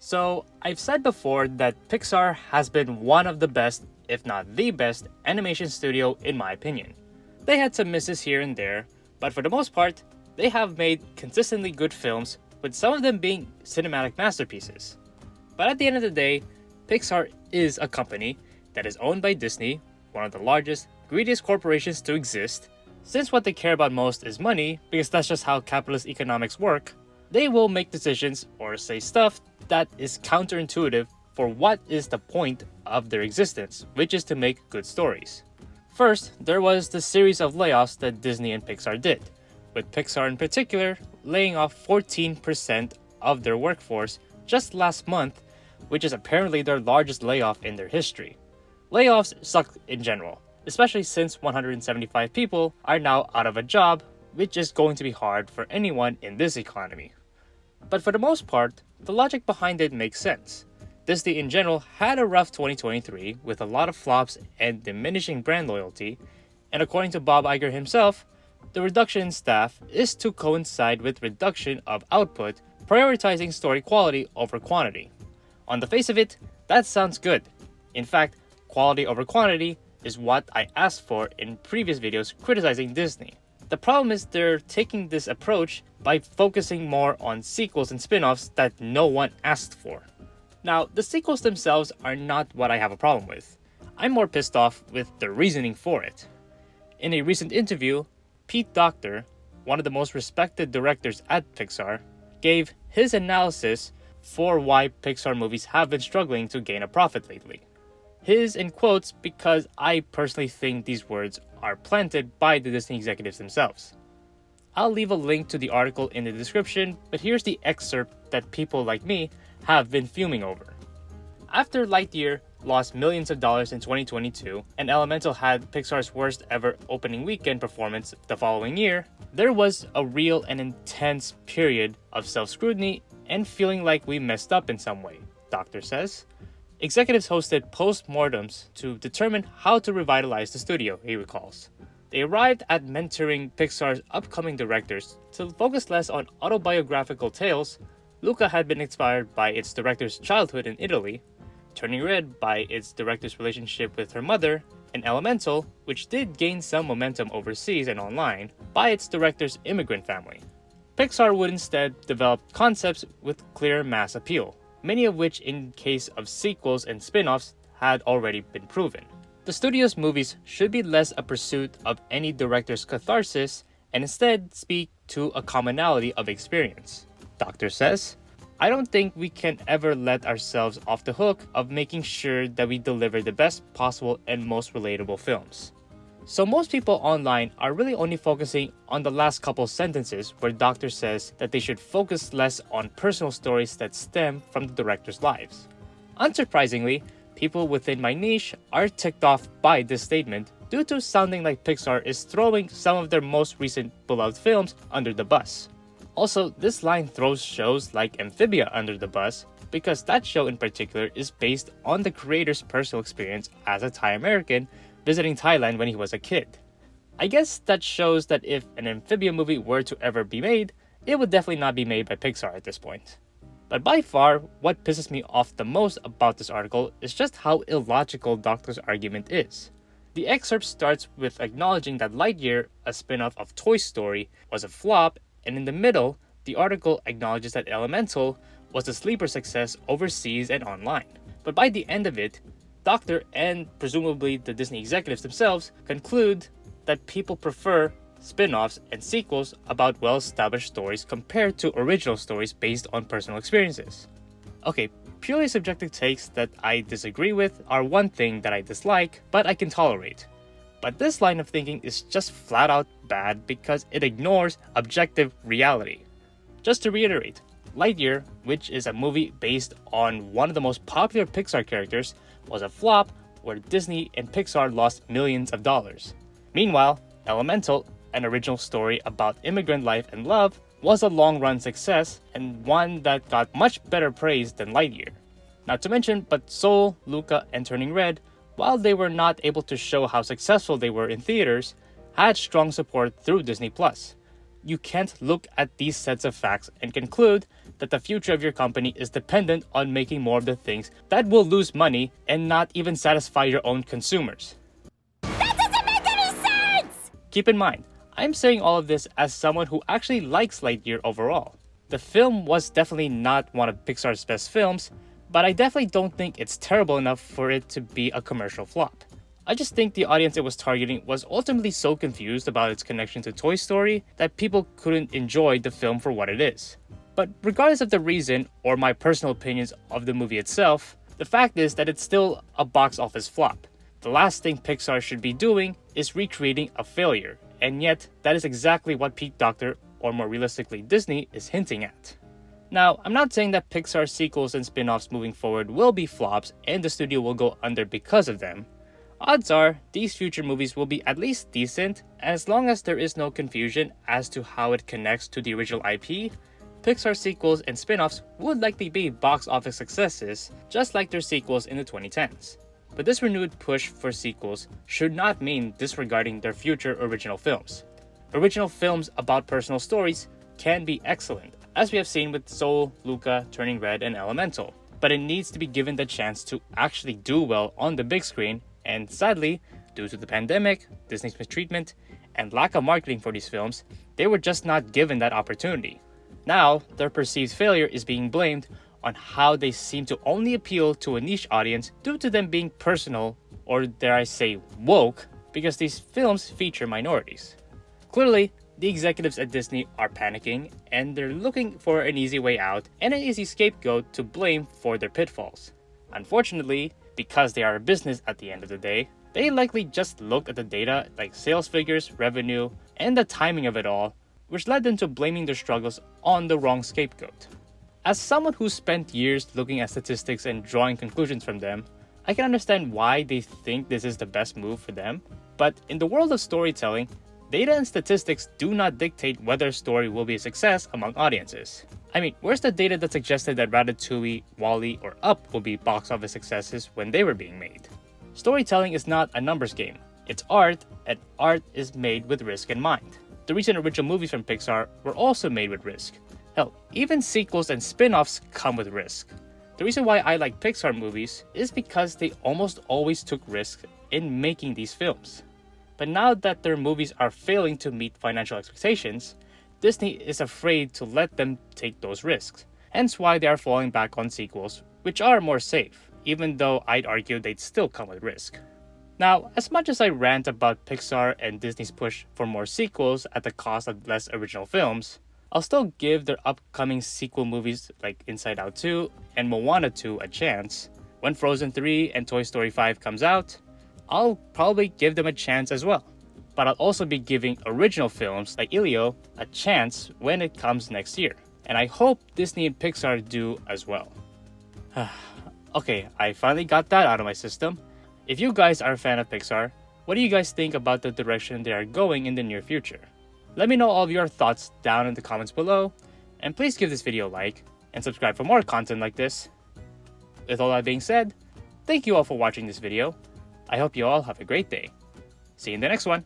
So, I've said before that Pixar has been one of the best, if not the best, animation studio in my opinion. They had some misses here and there, but for the most part, they have made consistently good films, with some of them being cinematic masterpieces. But at the end of the day, Pixar is a company that is owned by Disney, one of the largest, greediest corporations to exist. Since what they care about most is money, because that's just how capitalist economics work, they will make decisions or say stuff that is counterintuitive for what is the point of their existence, which is to make good stories. First, there was the series of layoffs that Disney and Pixar did, with Pixar in particular laying off 14% of their workforce just last month, which is apparently their largest layoff in their history. Layoffs suck in general, especially since 175 people are now out of a job, which is going to be hard for anyone in this economy. But for the most part, the logic behind it makes sense. Disney in general had a rough 2023 with a lot of flops and diminishing brand loyalty, and according to Bob Iger himself, the reduction in staff is to coincide with reduction of output, prioritizing story quality over quantity. On the face of it, that sounds good. In fact, quality over quantity is what I asked for in previous videos criticizing Disney. The problem is they're taking this approach by focusing more on sequels and spin-offs that no one asked for. Now, the sequels themselves are not what I have a problem with. I'm more pissed off with the reasoning for it. In a recent interview, Pete Docter, one of the most respected directors at Pixar, gave his analysis for why Pixar movies have been struggling to gain a profit lately. His in quotes because I personally think these words are planted by the Disney executives themselves. I'll leave a link to the article in the description, but here's the excerpt that people like me have been fuming over. After Lightyear lost millions of dollars in 2022 and Elemental had Pixar's worst ever opening weekend performance the following year, there was a real and intense period of self-scrutiny and feeling like we messed up in some way, Docter says. Executives hosted post-mortems to determine how to revitalize the studio, he recalls. They arrived at mentoring Pixar's upcoming directors to focus less on autobiographical tales. Luca had been inspired by its director's childhood in Italy, Turning Red by its director's relationship with her mother, and Elemental, which did gain some momentum overseas and online, by its director's immigrant family. Pixar would instead develop concepts with clear mass appeal, many of which in case of sequels and spin-offs had already been proven. The studio's movies should be less a pursuit of any director's catharsis and instead speak to a commonality of experience. Docter says, I don't think we can ever let ourselves off the hook of making sure that we deliver the best possible and most relatable films. So most people online are really only focusing on the last couple sentences where Docter says that they should focus less on personal stories that stem from the director's lives. Unsurprisingly, people within my niche are ticked off by this statement due to sounding like Pixar is throwing some of their most recent beloved films under the bus. Also, this line throws shows like Amphibia under the bus because that show in particular is based on the creator's personal experience as a Thai American visiting Thailand when he was a kid. I guess that shows that if an Amphibia movie were to ever be made, it would definitely not be made by Pixar at this point. But by far, what pisses me off the most about this article is just how illogical Docter's argument is. The excerpt starts with acknowledging that Lightyear, a spin-off of Toy Story, was a flop, and in the middle, the article acknowledges that Elemental was a sleeper success overseas and online. But by the end of it, Docter and presumably the Disney executives themselves conclude that people prefer spin-offs and sequels about well-established stories compared to original stories based on personal experiences. Okay, purely subjective takes that I disagree with are one thing that I dislike, but I can tolerate. But this line of thinking is just flat out bad because it ignores objective reality. Just to reiterate, Lightyear, which is a movie based on one of the most popular Pixar characters, was a flop where Disney and Pixar lost millions of dollars. Meanwhile, Elemental, an original story about immigrant life and love, was a long-run success and one that got much better praise than Lightyear. Not to mention, but Soul, Luca, and Turning Red, while they were not able to show how successful they were in theaters, had strong support through Disney+. You can't look at these sets of facts and conclude that the future of your company is dependent on making more of the things that will lose money and not even satisfy your own consumers. That doesn't make any sense! Keep in mind, I'm saying all of this as someone who actually likes Lightyear overall. The film was definitely not one of Pixar's best films, but I definitely don't think it's terrible enough for it to be a commercial flop. I just think the audience it was targeting was ultimately so confused about its connection to Toy Story that people couldn't enjoy the film for what it is. But regardless of the reason or my personal opinions of the movie itself, the fact is that it's still a box office flop. The last thing Pixar should be doing is recreating a failure, and yet that is exactly what Pete Docter, or more realistically Disney, is hinting at. Now, I'm not saying that Pixar sequels and spin-offs moving forward will be flops and the studio will go under because of them. Odds are, these future movies will be at least decent, and as long as there is no confusion as to how it connects to the original IP, Pixar sequels and spin-offs would likely be box office successes, just like their sequels in the 2010s. But this renewed push for sequels should not mean disregarding their future original films. Original films about personal stories can be excellent, as we have seen with Soul, Luca, Turning Red, and Elemental, but it needs to be given the chance to actually do well on the big screen, and sadly, due to the pandemic, Disney's mistreatment, and lack of marketing for these films, they were just not given that opportunity. Now, their perceived failure is being blamed on how they seem to only appeal to a niche audience due to them being personal, or dare I say woke, because these films feature minorities. Clearly, the executives at Disney are panicking, and they're looking for an easy way out and an easy scapegoat to blame for their pitfalls. Unfortunately, because they are a business at the end of the day, they likely just looked at the data like sales figures, revenue, and the timing of it all, which led them to blaming their struggles on the wrong scapegoat. As someone who spent years looking at statistics and drawing conclusions from them, I can understand why they think this is the best move for them, but in the world of storytelling, data and statistics do not dictate whether a story will be a success among audiences. I mean, where's the data that suggested that Ratatouille, WALL-E, or Up will be box office successes when they were being made? Storytelling is not a numbers game. It's art, and art is made with risk in mind. The recent original movies from Pixar were also made with risk. Hell, even sequels and spin-offs come with risk. The reason why I like Pixar movies is because they almost always took risks in making these films. But now that their movies are failing to meet financial expectations, Disney is afraid to let them take those risks. Hence why they are falling back on sequels, which are more safe, even though I'd argue they'd still come with risk. Now, as much as I rant about Pixar and Disney's push for more sequels at the cost of less original films, I'll still give their upcoming sequel movies like Inside Out 2 and Moana 2 a chance. When Frozen 3 and Toy Story 5 comes out, I'll probably give them a chance as well. But I'll also be giving original films like Elio a chance when it comes next year. And I hope Disney and Pixar do as well. Okay, I finally got that out of my system. If you guys are a fan of Pixar, what do you guys think about the direction they are going in the near future? Let me know all of your thoughts down in the comments below, and please give this video a like, and subscribe for more content like this. With all that being said, thank you all for watching this video. I hope you all have a great day. See you in the next one.